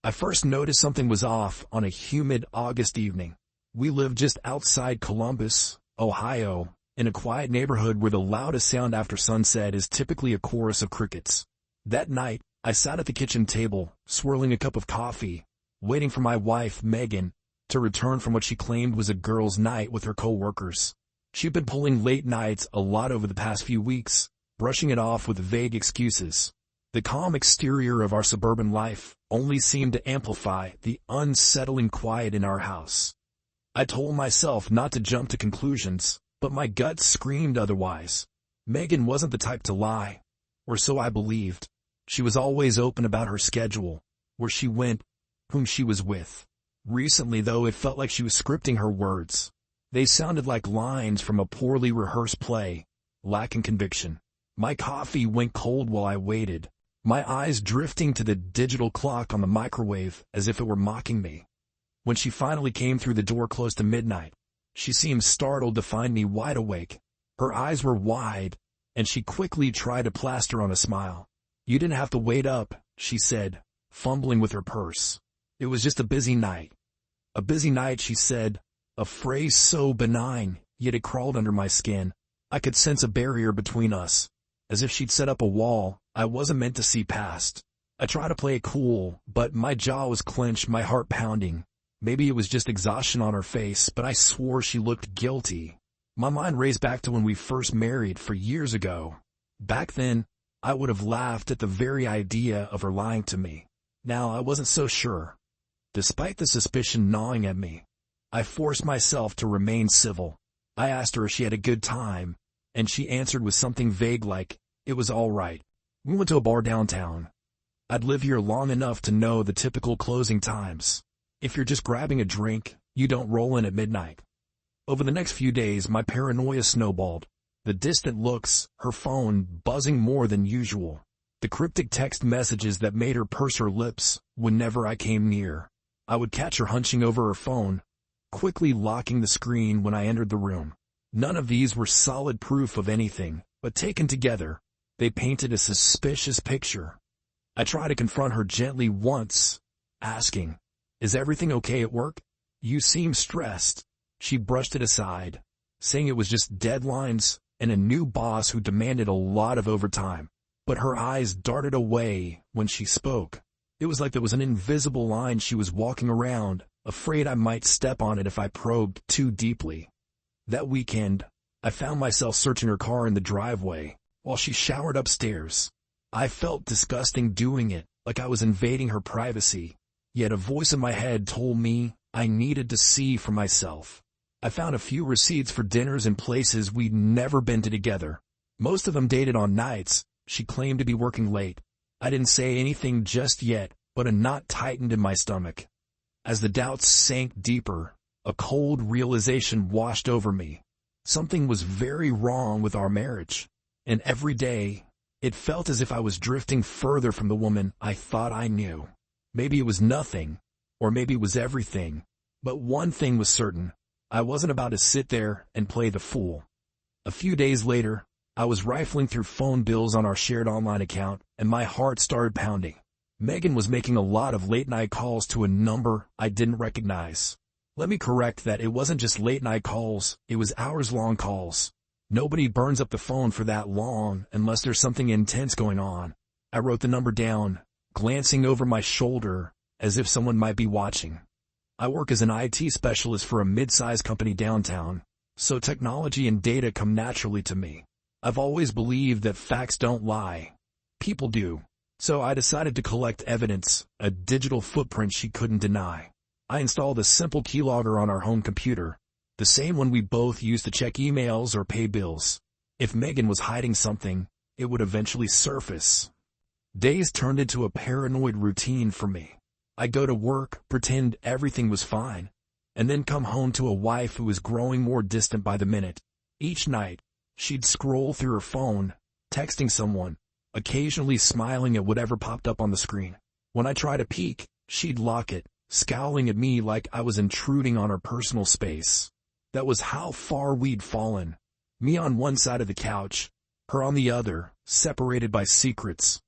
I first noticed something was off on a humid August evening. We lived just outside Columbus, Ohio, in a quiet neighborhood where the loudest sound after sunset is typically a chorus of crickets. That night, I sat at the kitchen table, swirling a cup of coffee, waiting for my wife, Megan, to return from what she claimed was a girls' night with her co-workers. She'd been pulling late nights a lot over the past few weeks, brushing it off with vague excuses. The calm exterior of our suburban life only seemed to amplify the unsettling quiet in our house. I told myself not to jump to conclusions, but my gut screamed otherwise. Megan wasn't the type to lie, or so I believed. She was always open about her schedule, where she went, whom she was with. Recently, though, it felt like she was scripting her words. They sounded like lines from a poorly rehearsed play, lacking conviction. My coffee went cold while I waited, my eyes drifting to the digital clock on the microwave as if it were mocking me. When she finally came through the door close to midnight, she seemed startled to find me wide awake. Her eyes were wide, and she quickly tried to plaster on a smile. "You didn't have to wait up," she said, fumbling with her purse. "It was just a busy night." A busy night, she said, a phrase so benign, yet it crawled under my skin. I could sense a barrier between us, as if she'd set up a wall I wasn't meant to see past. I tried to play it cool, but my jaw was clenched, my heart pounding. Maybe it was just exhaustion on her face, but I swore she looked guilty. My mind raced back to when we first married years ago. Back then, I would have laughed at the very idea of her lying to me. Now I wasn't so sure. Despite the suspicion gnawing at me, I forced myself to remain civil. I asked her if she had a good time, and she answered with something vague like, "It was all right. We went to a bar downtown." I'd lived here long enough to know the typical closing times. If you're just grabbing a drink, you don't roll in at midnight. Over the next few days, my paranoia snowballed. The distant looks, her phone buzzing more than usual, the cryptic text messages that made her purse her lips whenever I came near. I would catch her hunching over her phone, quickly locking the screen when I entered the room. None of these were solid proof of anything, but taken together, they painted a suspicious picture. I tried to confront her gently once, asking, "Is everything okay at work? You seem stressed." She brushed it aside, saying it was just deadlines and a new boss who demanded a lot of overtime. But her eyes darted away when she spoke. It was like there was an invisible line she was walking around, afraid I might step on it if I probed too deeply. That weekend, I found myself searching her car in the driveway, while she showered upstairs. I felt disgusting doing it, like I was invading her privacy. Yet a voice in my head told me I needed to see for myself. I found a few receipts for dinners in places we'd never been to together. Most of them dated on nights she claimed to be working late. I didn't say anything just yet, but a knot tightened in my stomach. As the doubts sank deeper, a cold realization washed over me. Something was very wrong with our marriage, and every day, it felt as if I was drifting further from the woman I thought I knew. Maybe it was nothing, or maybe it was everything, but one thing was certain. I wasn't about to sit there and play the fool. A few days later, I was rifling through phone bills on our shared online account, and my heart started pounding. Megan was making a lot of late-night calls to a number I didn't recognize. Let me correct that it wasn't just late-night calls, it was hours-long calls. Nobody burns up the phone for that long unless there's something intense going on. I wrote the number down, glancing over my shoulder as if someone might be watching. I work as an IT specialist for a mid-sized company downtown, so technology and data come naturally to me. I've always believed that facts don't lie. People do. So I decided to collect evidence, a digital footprint she couldn't deny. I installed a simple keylogger on our home computer, the same one we both used to check emails or pay bills. If Megan was hiding something, it would eventually surface. Days turned into a paranoid routine for me. I'd go to work, pretend everything was fine, and then come home to a wife who was growing more distant by the minute. Each night, she'd scroll through her phone, texting someone, occasionally smiling at whatever popped up on the screen. When I tried to peek, she'd lock it, scowling at me like I was intruding on her personal space. That was how far we'd fallen. Me on one side of the couch, her on the other, separated by secrets.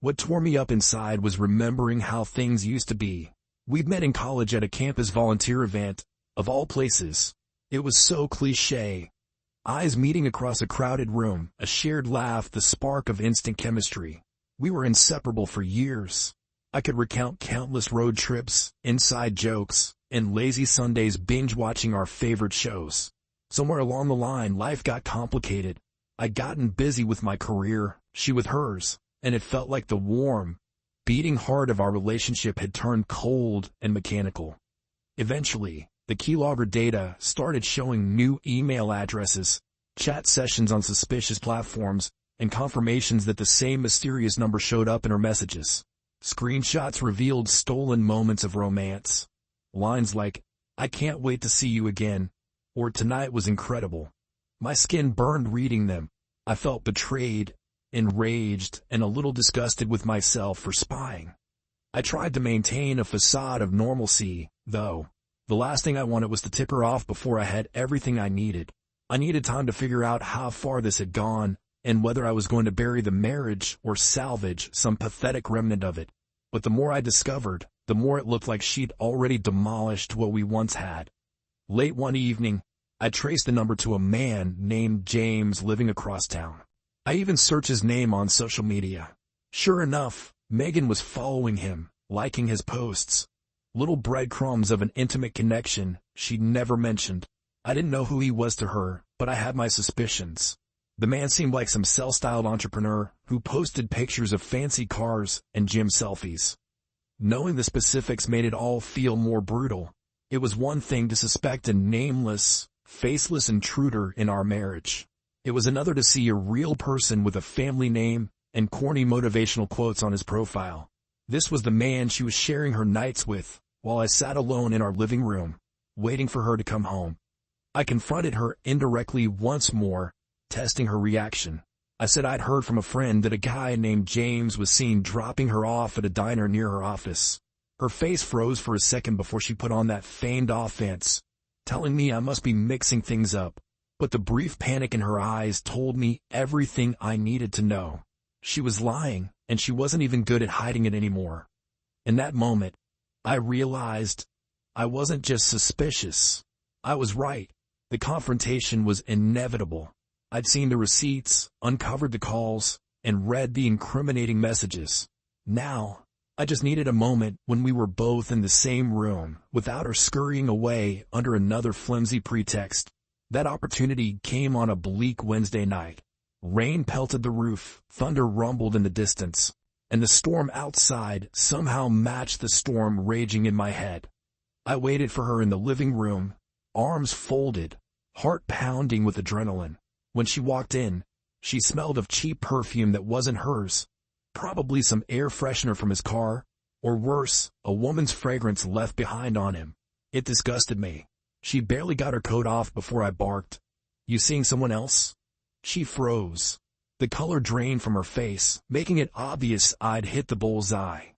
What tore me up inside was remembering how things used to be. We'd met in college at a campus volunteer event, of all places. It was so cliché. Eyes meeting across a crowded room, a shared laugh, the spark of instant chemistry. We were inseparable for years. I could recount countless road trips, inside jokes, and lazy Sundays binge-watching our favorite shows. Somewhere along the line, life got complicated. I'd gotten busy with my career, she with hers, and it felt like the warm, beating heart of our relationship had turned cold and mechanical. Eventually, the keylogger data started showing new email addresses, chat sessions on suspicious platforms, and confirmations that the same mysterious number showed up in her messages. Screenshots revealed stolen moments of romance. Lines like, "I can't wait to see you again," or "Tonight was incredible." My skin burned reading them. I felt betrayed, enraged, and a little disgusted with myself for spying. I tried to maintain a facade of normalcy, though. The last thing I wanted was to tip her off before I had everything I needed. I needed time to figure out how far this had gone, and whether I was going to bury the marriage or salvage some pathetic remnant of it. But the more I discovered, the more it looked like she'd already demolished what we once had. Late one evening, I traced the number to a man named James living across town. I even searched his name on social media. Sure enough, Megan was following him, liking his posts. Little breadcrumbs of an intimate connection she'd never mentioned. I didn't know who he was to her, but I had my suspicions. The man seemed like some self-styled entrepreneur who posted pictures of fancy cars and gym selfies. Knowing the specifics made it all feel more brutal. It was one thing to suspect a nameless, faceless intruder in our marriage. It was another to see a real person with a family name and corny motivational quotes on his profile. This was the man she was sharing her nights with, while I sat alone in our living room, waiting for her to come home. I confronted her indirectly once more, testing her reaction. I said I'd heard from a friend that a guy named James was seen dropping her off at a diner near her office. Her face froze for a second before she put on that feigned offense, telling me I must be mixing things up. But the brief panic in her eyes told me everything I needed to know. She was lying, and she wasn't even good at hiding it anymore. In that moment, I realized I wasn't just suspicious. I was right. The confrontation was inevitable. I'd seen the receipts, uncovered the calls, and read the incriminating messages. Now, I just needed a moment when we were both in the same room, without her scurrying away under another flimsy pretext. That opportunity came on a bleak Wednesday night. Rain pelted the roof, thunder rumbled in the distance, and the storm outside somehow matched the storm raging in my head. I waited for her in the living room, arms folded, heart pounding with adrenaline. When she walked in, she smelled of cheap perfume that wasn't hers, probably some air freshener from his car, or worse, a woman's fragrance left behind on him. It disgusted me. She barely got her coat off before I barked, "You seeing someone else?" She froze. The color drained from her face, making it obvious I'd hit the bullseye.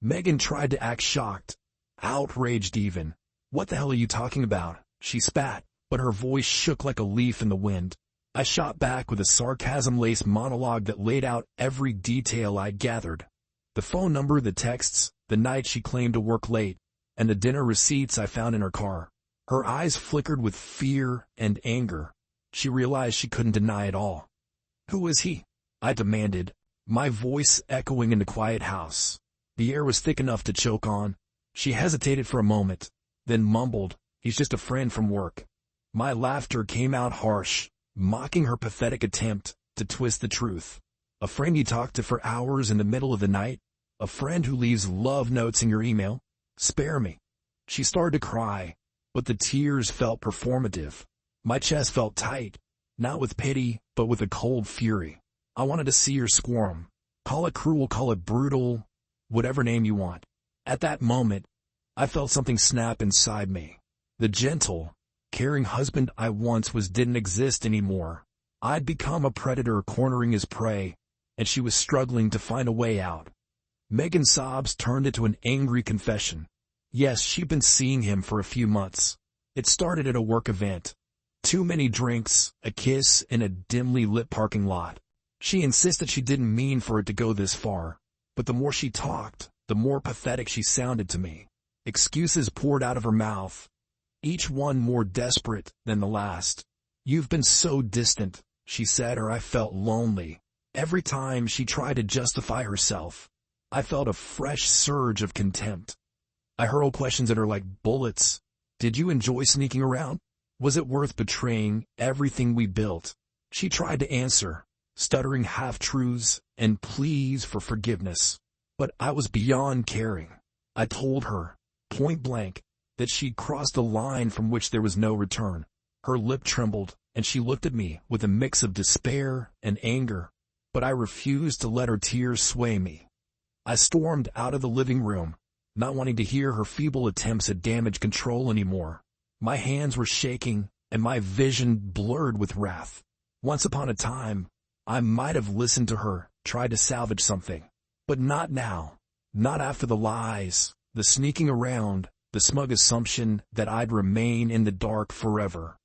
Megan tried to act shocked, outraged even. "What the hell are you talking about?" she spat, but her voice shook like a leaf in the wind. I shot back with a sarcasm-laced monologue that laid out every detail I'd gathered. The phone number, the texts, the night she claimed to work late, and the dinner receipts I found in her car. Her eyes flickered with fear and anger. She realized she couldn't deny it all. "Who was he?" I demanded, my voice echoing in the quiet house. The air was thick enough to choke on. She hesitated for a moment, then mumbled, "He's just a friend from work." My laughter came out harsh, mocking her pathetic attempt to twist the truth. "A friend you talk to for hours in the middle of the night? A friend who leaves love notes in your email? Spare me." She started to cry, but the tears felt performative. My chest felt tight, not with pity, but with a cold fury. I wanted to see her squirm. Call it cruel, call it brutal, whatever name you want. At that moment, I felt something snap inside me. The gentle, caring husband I once was didn't exist anymore. I'd become a predator cornering his prey, and she was struggling to find a way out. Megan's sobs turned into an angry confession. Yes, she'd been seeing him for a few months. It started at a work event. Too many drinks, a kiss in a dimly lit parking lot. She insisted she didn't mean for it to go this far. But the more she talked, the more pathetic she sounded to me. Excuses poured out of her mouth, each one more desperate than the last. "You've been so distant," she said, or I felt lonely. Every time she tried to justify herself, I felt a fresh surge of contempt. I hurled questions at her like bullets. Did you enjoy sneaking around? Was it worth betraying everything we built? She tried to answer, stuttering half-truths and pleas for forgiveness. But I was beyond caring. I told her, point blank, that she'd crossed a line from which there was no return. Her lip trembled, and she looked at me with a mix of despair and anger. But I refused to let her tears sway me. I stormed out of the living room, not wanting to hear her feeble attempts at damage control anymore. My hands were shaking, and my vision blurred with wrath. Once upon a time, I might have listened to her, tried to salvage something. But not now. Not after the lies, the sneaking around, the smug assumption that I'd remain in the dark forever.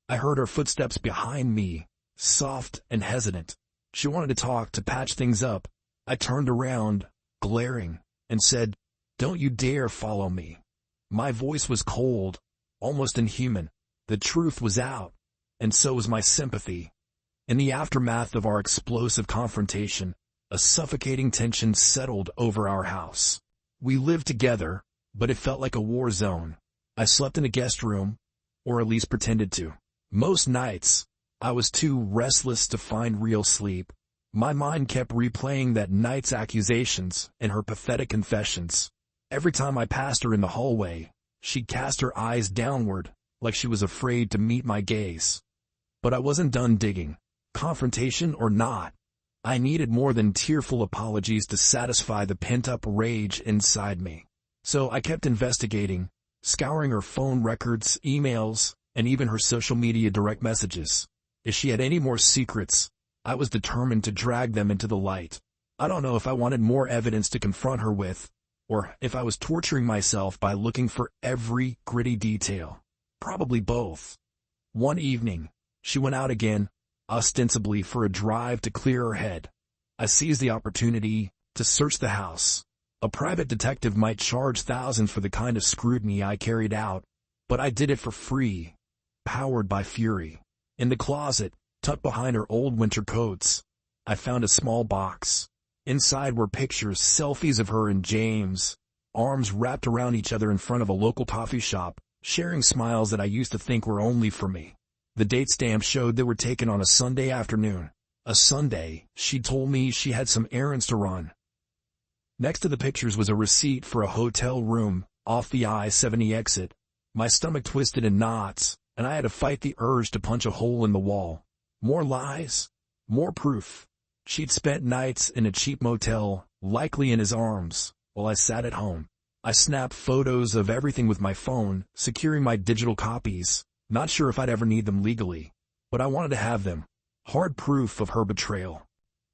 I heard her footsteps behind me, soft and hesitant. She wanted to talk, to patch things up. I turned around, glaring, and said, "Don't you dare follow me." My voice was cold, almost inhuman. The truth was out, and so was my sympathy. In the aftermath of our explosive confrontation, a suffocating tension settled over our house. We lived together, but it felt like a war zone. I slept in a guest room, or at least pretended to. Most nights, I was too restless to find real sleep. My mind kept replaying that night's accusations and her pathetic confessions. Every time I passed her in the hallway, she'd cast her eyes downward, like she was afraid to meet my gaze. But I wasn't done digging. Confrontation or not, I needed more than tearful apologies to satisfy the pent-up rage inside me. So I kept investigating, scouring her phone records, emails, and even her social media direct messages. If she had any more secrets, I was determined to drag them into the light. I don't know if I wanted more evidence to confront her with, or if I was torturing myself by looking for every gritty detail. Probably both. One evening, she went out again, ostensibly for a drive to clear her head. I seized the opportunity to search the house. A private detective might charge thousands for the kind of scrutiny I carried out, but I did it for free, powered by fury. In the closet, tucked behind her old winter coats, I found a small box. Inside were pictures, selfies of her and James, arms wrapped around each other in front of a local coffee shop, sharing smiles that I used to think were only for me. The date stamp showed they were taken on a Sunday afternoon. A Sunday, she told me she had some errands to run. Next to the pictures was a receipt for a hotel room off the I-70 exit. My stomach twisted in knots, and I had to fight the urge to punch a hole in the wall. More lies, more proof. She'd spent nights in a cheap motel, likely in his arms, while I sat at home. I snapped photos of everything with my phone, securing my digital copies. Not sure if I'd ever need them legally, but I wanted to have them. Hard proof of her betrayal.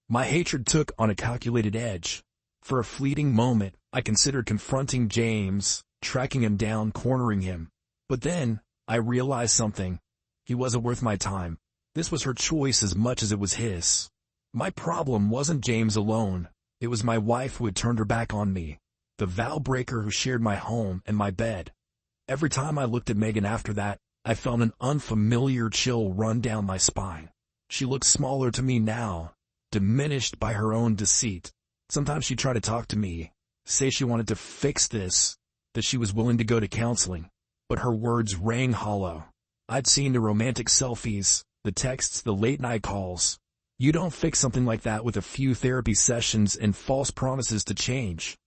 My hatred took on a calculated edge. For a fleeting moment, I considered confronting James, tracking him down, cornering him. But then, I realized something. He wasn't worth my time. This was her choice as much as it was his. My problem wasn't James alone. It was my wife who had turned her back on me. The vow breaker who shared my home and my bed. Every time I looked at Megan after that, I felt an unfamiliar chill run down my spine. She looked smaller to me now, diminished by her own deceit. Sometimes she'd try to talk to me, say she wanted to fix this, that she was willing to go to counseling. But her words rang hollow. I'd seen the romantic selfies, the texts, the late-night calls. You don't fix something like that with a few therapy sessions and false promises to change.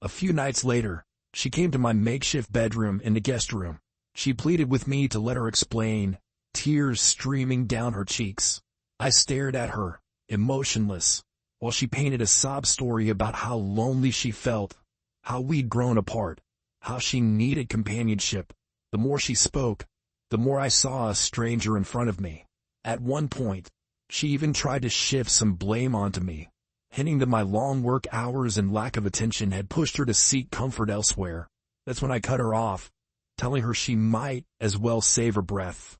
A few nights later, she came to my makeshift bedroom in the guest room. She pleaded with me to let her explain, tears streaming down her cheeks. I stared at her, emotionless, while she painted a sob story about how lonely she felt, how we'd grown apart, how she needed companionship. The more she spoke, the more I saw a stranger in front of me. At one point, she even tried to shift some blame onto me, hinting that my long work hours and lack of attention had pushed her to seek comfort elsewhere. That's when I cut her off, telling her she might as well save her breath.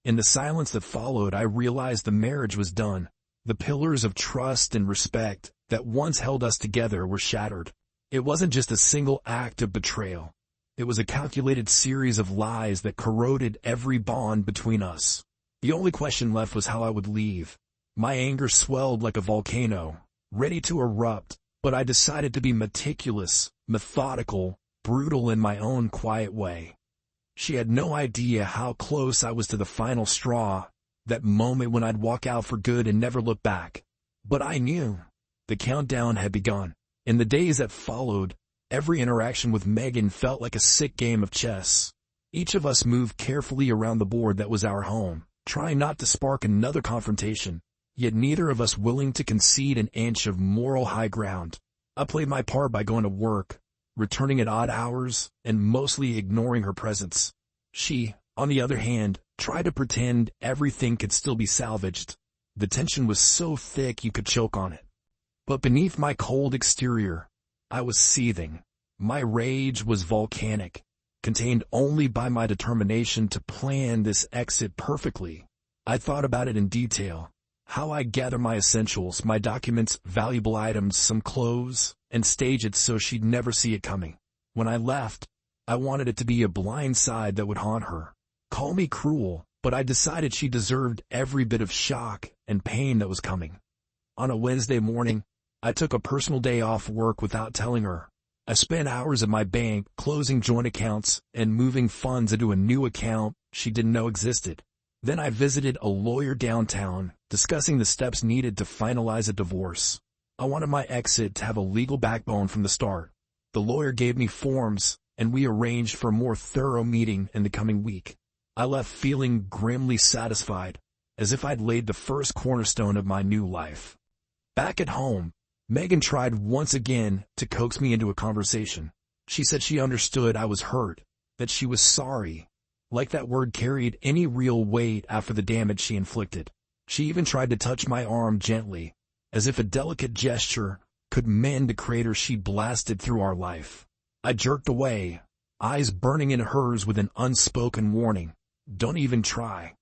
In the silence that followed, I realized the marriage was done. The pillars of trust and respect that once held us together were shattered. It wasn't just a single act of betrayal. It was a calculated series of lies that corroded every bond between us. The only question left was how I would leave. My anger swelled like a volcano, ready to erupt, but I decided to be meticulous, methodical, brutal in my own quiet way. She had no idea how close I was to the final straw, that moment when I'd walk out for good and never look back. But I knew. The countdown had begun. In the days that followed, every interaction with Megan felt like a sick game of chess. Each of us moved carefully around the board that was our home, trying not to spark another confrontation, yet neither of us willing to concede an inch of moral high ground. I played my part by going to work, returning at odd hours, and mostly ignoring her presence. She, on the other hand, tried to pretend everything could still be salvaged. The tension was so thick you could choke on it. But beneath my cold exterior, I was seething. My rage was volcanic, contained only by my determination to plan this exit perfectly. I thought about it in detail. How I gather my essentials, my documents, valuable items, some clothes, and stage it so she'd never see it coming. When I left, I wanted it to be a blind side that would haunt her. Call me cruel, but I decided she deserved every bit of shock and pain that was coming. On a Wednesday morning, I took a personal day off work without telling her. I spent hours at my bank closing joint accounts and moving funds into a new account she didn't know existed. Then I visited a lawyer downtown, discussing the steps needed to finalize a divorce. I wanted my exit to have a legal backbone from the start. The lawyer gave me forms, and we arranged for a more thorough meeting in the coming week. I left feeling grimly satisfied, as if I'd laid the first cornerstone of my new life. Back at home, Megan tried once again to coax me into a conversation. She said she understood I was hurt, that she was sorry, like that word carried any real weight after the damage she inflicted. She even tried to touch my arm gently, as if a delicate gesture could mend a crater she'd blasted through our life. I jerked away, eyes burning in hers with an unspoken warning. Don't even try.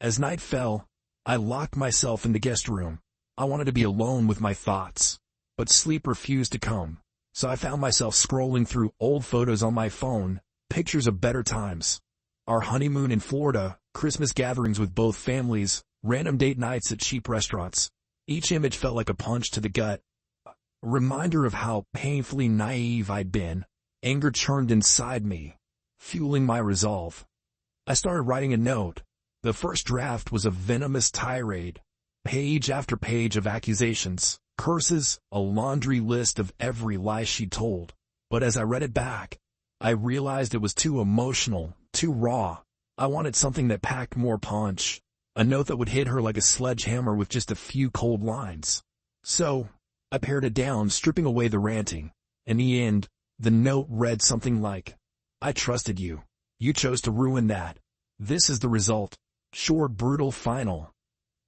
As night fell, I locked myself in the guest room. I wanted to be alone with my thoughts. But sleep refused to come, so I found myself scrolling through old photos on my phone, pictures of better times. Our honeymoon in Florida, Christmas gatherings with both families, random date nights at cheap restaurants. Each image felt like a punch to the gut. A reminder of how painfully naive I'd been. Anger churned inside me, fueling my resolve. I started writing a note. The first draft was a venomous tirade, page after page of accusations, curses, a laundry list of every lie she told. But as I read it back, I realized it was too emotional, too raw. I wanted something that packed more punch, a note that would hit her like a sledgehammer with just a few cold lines. So, I pared it down, stripping away the ranting. In the end, the note read something like, I trusted you. You chose to ruin that. This is the result. Short, brutal, final.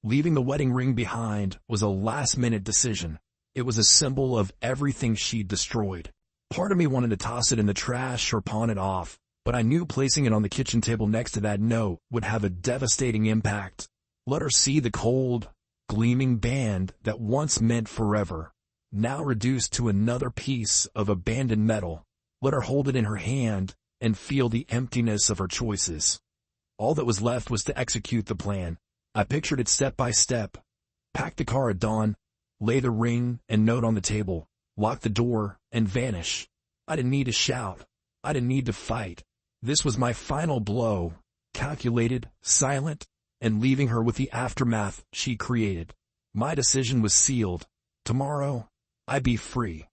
Leaving the wedding ring behind was a last-minute decision. It was a symbol of everything she'd destroyed. Part of me wanted to toss it in the trash or pawn it off, but I knew placing it on the kitchen table next to that note would have a devastating impact. Let her see the cold, gleaming band that once meant forever, now reduced to another piece of abandoned metal. Let her hold it in her hand and feel the emptiness of her choices. All that was left was to execute the plan. I pictured it step by step. Pack the car at dawn, lay the ring and note on the table, lock the door, and vanish. I didn't need to shout. I didn't need to fight. This was my final blow, calculated, silent, and leaving her with the aftermath she created. My decision was sealed. Tomorrow, I'd be free.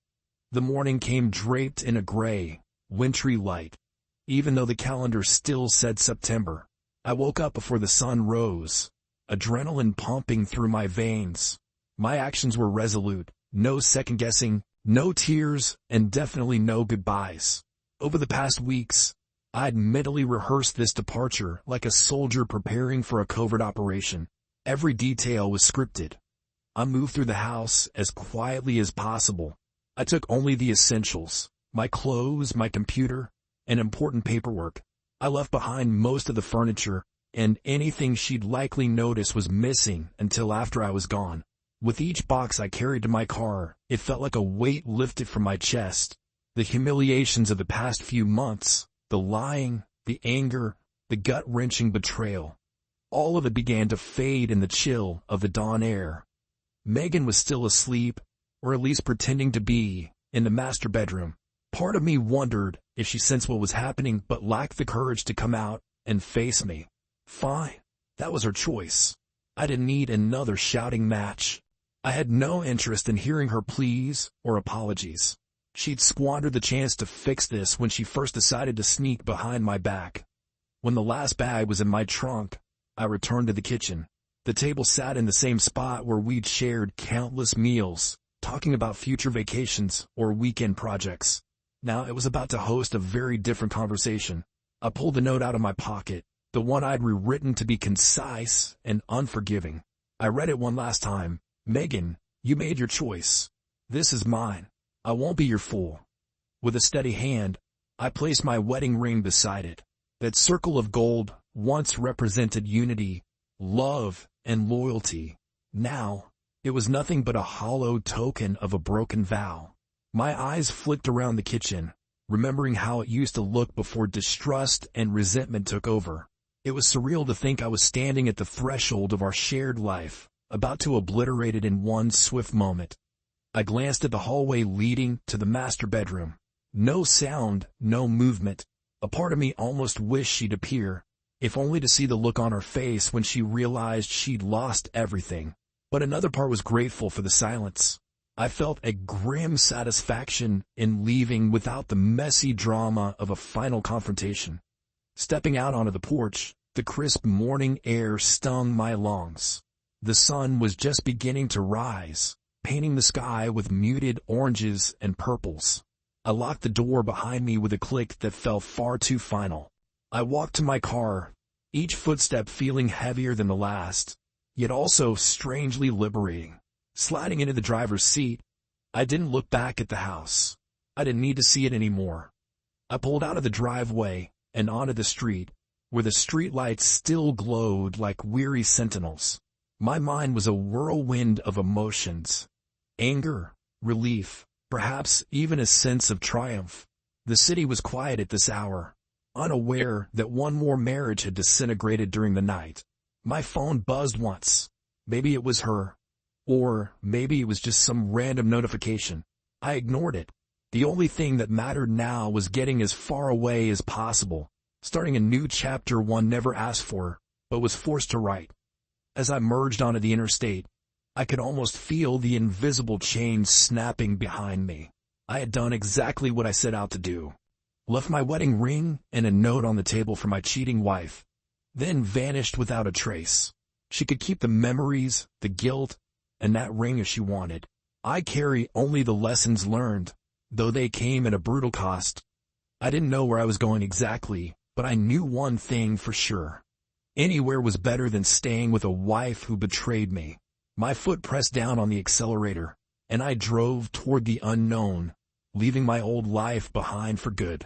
The morning came draped in a gray, wintry light. Even though the calendar still said September, I woke up before the sun rose, adrenaline pumping through my veins. My actions were resolute, no second-guessing, no tears, and definitely no goodbyes. Over the past weeks, I'd mentally rehearsed this departure like a soldier preparing for a covert operation. Every detail was scripted. I moved through the house as quietly as possible. I took only the essentials, my clothes, my computer, and important paperwork. I left behind most of the furniture, and anything she'd likely notice was missing until after I was gone. With each box I carried to my car, it felt like a weight lifted from my chest. The humiliations of the past few months, the lying, the anger, the gut-wrenching betrayal. All of it began to fade in the chill of the dawn air. Megan was still asleep, or at least pretending to be, in the master bedroom. Part of me wondered if she sensed what was happening but lacked the courage to come out and face me. Fine, that was her choice. I didn't need another shouting match. I had no interest in hearing her pleas or apologies. She'd squandered the chance to fix this when she first decided to sneak behind my back. When the last bag was in my trunk, I returned to the kitchen. The table sat in the same spot where we'd shared countless meals, talking about future vacations or weekend projects. Now it was about to host a very different conversation. I pulled the note out of my pocket, the one I'd rewritten to be concise and unforgiving. I read it one last time. Megan, you made your choice. This is mine. I won't be your fool. With a steady hand, I placed my wedding ring beside it. That circle of gold once represented unity, love, and loyalty. Now, it was nothing but a hollow token of a broken vow. My eyes flicked around the kitchen, remembering how it used to look before distrust and resentment took over. It was surreal to think I was standing at the threshold of our shared life, about to obliterate it in one swift moment. I glanced at the hallway leading to the master bedroom. No sound, no movement. A part of me almost wished she'd appear, if only to see the look on her face when she realized she'd lost everything. But another part was grateful for the silence. I felt a grim satisfaction in leaving without the messy drama of a final confrontation. Stepping out onto the porch, the crisp morning air stung my lungs. The sun was just beginning to rise, painting the sky with muted oranges and purples. I locked the door behind me with a click that felt far too final. I walked to my car, each footstep feeling heavier than the last, yet also strangely liberating. Sliding into the driver's seat, I didn't look back at the house. I didn't need to see it anymore. I pulled out of the driveway and onto the street, where the streetlights still glowed like weary sentinels. My mind was a whirlwind of emotions. Anger, relief, perhaps even a sense of triumph. The city was quiet at this hour, unaware that one more marriage had disintegrated during the night. My phone buzzed once. Maybe it was her. Or maybe it was just some random notification. I ignored it. The only thing that mattered now was getting as far away as possible, starting a new chapter one never asked for, but was forced to write. As I merged onto the interstate, I could almost feel the invisible chain snapping behind me. I had done exactly what I set out to do. Left my wedding ring and a note on the table for my cheating wife, then vanished without a trace. She could keep the memories, the guilt, and that ring if she wanted. I carry only the lessons learned, though they came at a brutal cost. I didn't know where I was going exactly, but I knew one thing for sure. Anywhere was better than staying with a wife who betrayed me. My foot pressed down on the accelerator, and I drove toward the unknown, leaving my old life behind for good.